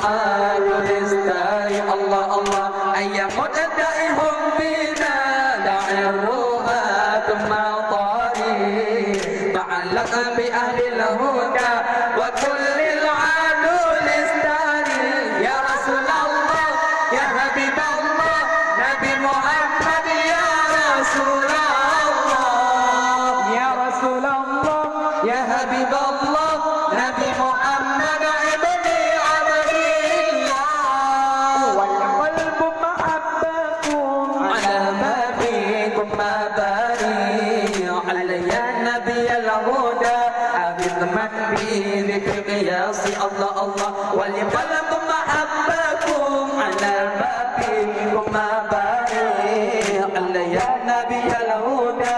العال يستاي الله الله أي متدعهم بنا دع الروحات مطاري تعلق بأهل الهدى وكل العال يستاي يا رسول الله يا حبيب الله نبي محمد يا رسول الله يا رسول الله يا حبيب الله نبي محمد ابن عبد الله والقلب محبكم على ما فيكم ما باري علي يا نبي الهدى أبد من بذكر قياسي الله الله والقلب محبكم على ما فيكم ما باري علي يا نبي الهدى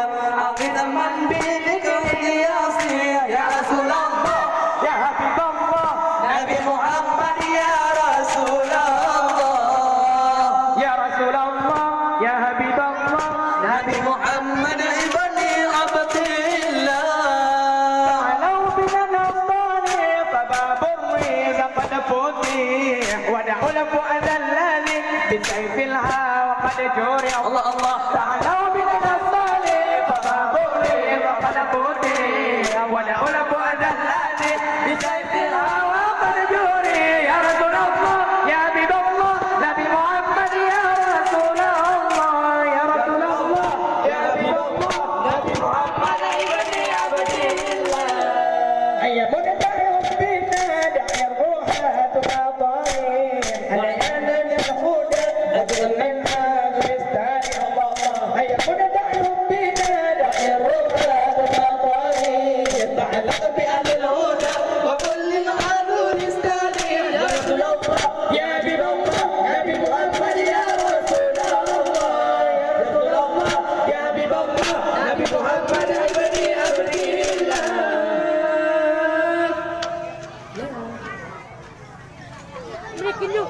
أبد من بذكر قياسي يا رسول الله يا حبيب الله نبي محمد يا رسول الله يا رسول الله يا حبيب الله نبي محمد ابن عبد الله تعالوا بنا نصطنع فباب الريز قد فتح ودعوا الفؤاد الذي بسيف الهوى قد جرع الله الله تعالوا بنا نصطنع فباب الريز قد فتح ودعوا الفؤاد الذي بسيف الهوى قد جرع يا رسول الله يا حبيب الله نبي محمد يا رسول الله يا رسول الله يا حبيب الله نبي محمد ابن عبد الله هيا متدعهم بنا دع الروحات مطاري هيا نبي الهدى أجل من هذا يستاهل الله الله هيا متدعهم بنا دع الروحات مطاري تعلق بأهل الهدى وكل العدو يستاهل يا رسول الله يا حبيب الله نبي محمد يا رسول الله يا رسول الله يا حبيب الله نبي محمد ابن عبد الله Bikin yuk.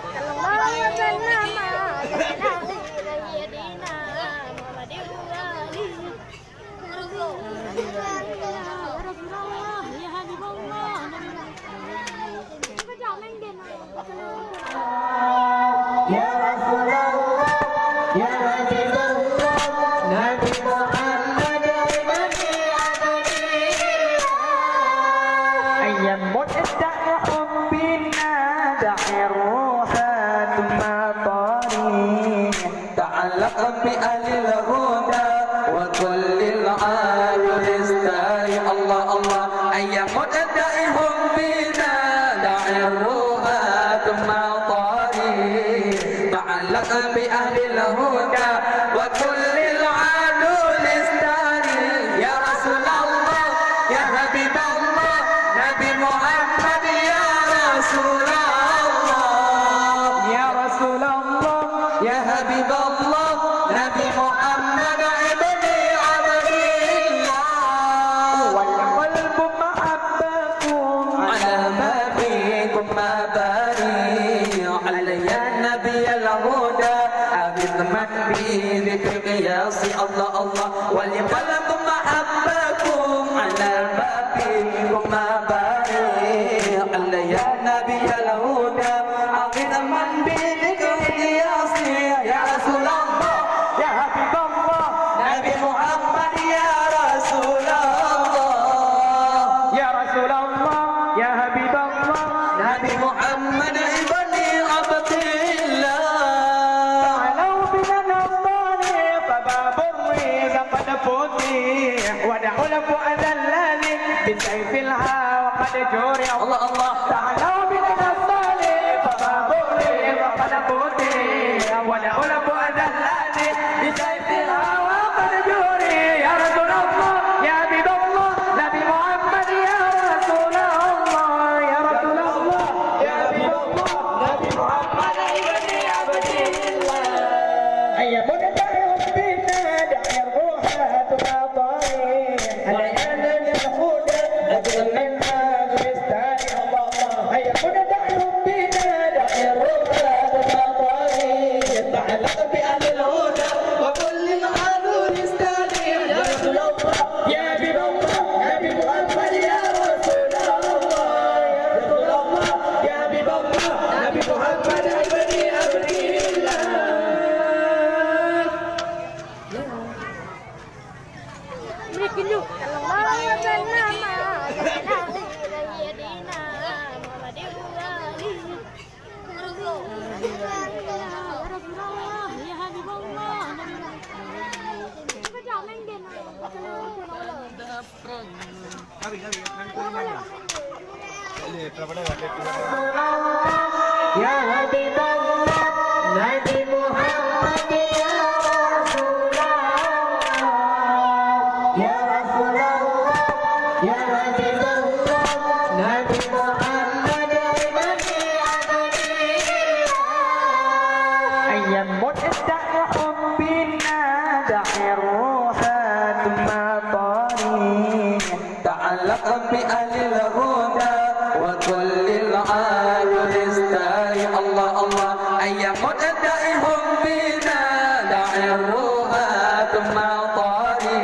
يا رسول الله يا حبيب الله نبي محمد ابن عبد الله أيام متدعهم بنا دع الروحات مطاري تعلق بأهل الهدى وكل العال يستاي الله الله أيام متدعهم بنا دع الروحات مطاري تعلق بأهل الهدى وكل العال يستاي يا رسول الله يا حبيب الله نبي محمد يا رسول الله يا رسول الله يا حبيب الله نبي محمد ابن عبد الله والقلب محبكم على ما فيكم ما باري علي يا نبي الهدى أبد من بذكر قياسي الله الله والقلب محبكم على ما فيكم ما باري علي يا نبي الهدى أبد من بذكر قياسي يا رسول الله يا حبيب الله نبي محمد يا رسول الله يا رسول الله يا حبيب الله نبي محمد ابن عبد الله تعالوا بنا نصطنع فباب الريز قد فتح ودعوا الفؤاد الذي بسيف الهوى قد جرع الله الله تعالوا بنا نصطنع فباب الريز قد فتح ودعوا الفؤاد Nabi Muhammad abdi abdillah. Berikan yuk. Allah bernama Sayyidina Muhammadin wali. Rasulullah ya Habibullah. Macam main game. Ya Habibullah Nabi Muhammad ya Rasulullah. Ya Rasulullah Ya Habibullah Nabi Muhammad ibni Abdillah. Ayam mudda'i hubbina da'i ruhat ma tari ta'allaq bi alil huda wa kullil alil istari. Allah Allah ayam mudda'i hubbina da'i ruhat ma tari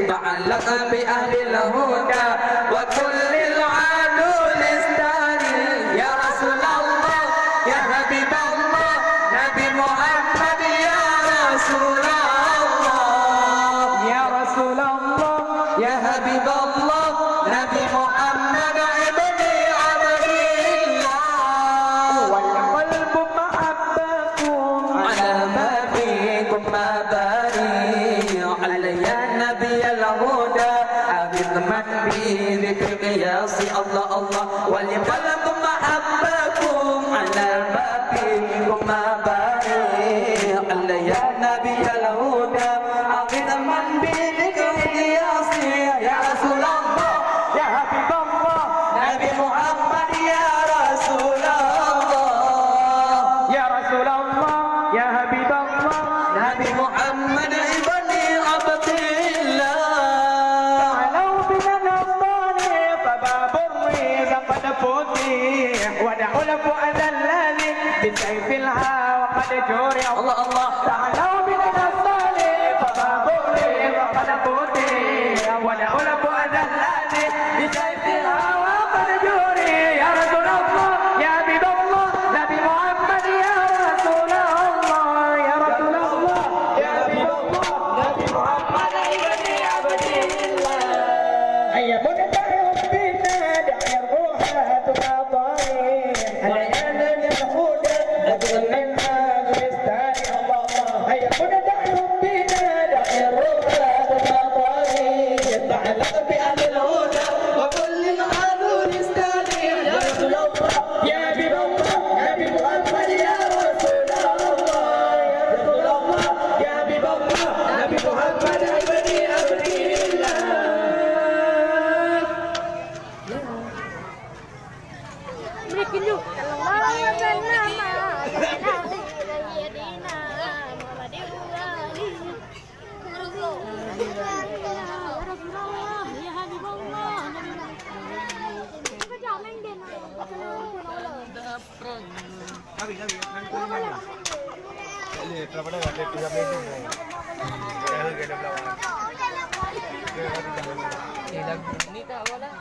ta'allaq bi alil huda wa kullil alil istari. Ya Rasulullah Ya Habibullah Nabi Muhammad ya Rasulullah. Ya Rasulullah Ya Habibullah Nabi Muhammad ibni Abdillah. Wal qalbu mahabbakum ala ma fikum ma bari alayya nabiy al huda abid man bi dhikri qiyasi. Allah Allah wal qalbu mahabbakum ala ma fikum ma bari alayya nabiy al huda abid man bi dhikri qiyasi. Ya Rasulullah Ya Habibullah Nabi Muhammad ya Rasulullah. Ya Rasulullah Ya Habibullah Nabi Muhammad ibni Abdillah. Ta'alaw bina nasani fababur riza qad futih wa da'ul fu'ada alladhi bisayfil hawa qad juri. Allah Allah ta'alaw bina nasani fababur riza qad futih wa da'ul fu'ada alladhi bisayfil hawa qad juri. Ya Rasulullah Ya Habibullah Nabi Muhammad ya Rasulullah. Ya Rasulullah Ya Habibullah Nabi Muhammad ibni Abdillah. Ayya mudda'i hubbina da'i ruhat ma tari alayna al-huda abdul min hadhi istari. Allah Allah ayya mudda'i hubbina da'i ruhat ma tari ta'allaq bi ahlil huda wa kullil adul istari. Ya Rasulullah Ya Habibullah Nabi Muhammad ya Rasulullah. Ya Rasulullah Ya Habibullah Nabi Muhammad ibni Abdillah. Berikan yuk. Allah bernama Sayyidina Muhammadin wali. Rasulullah ya Habibullah. Macam main game. Ni tak apa lah.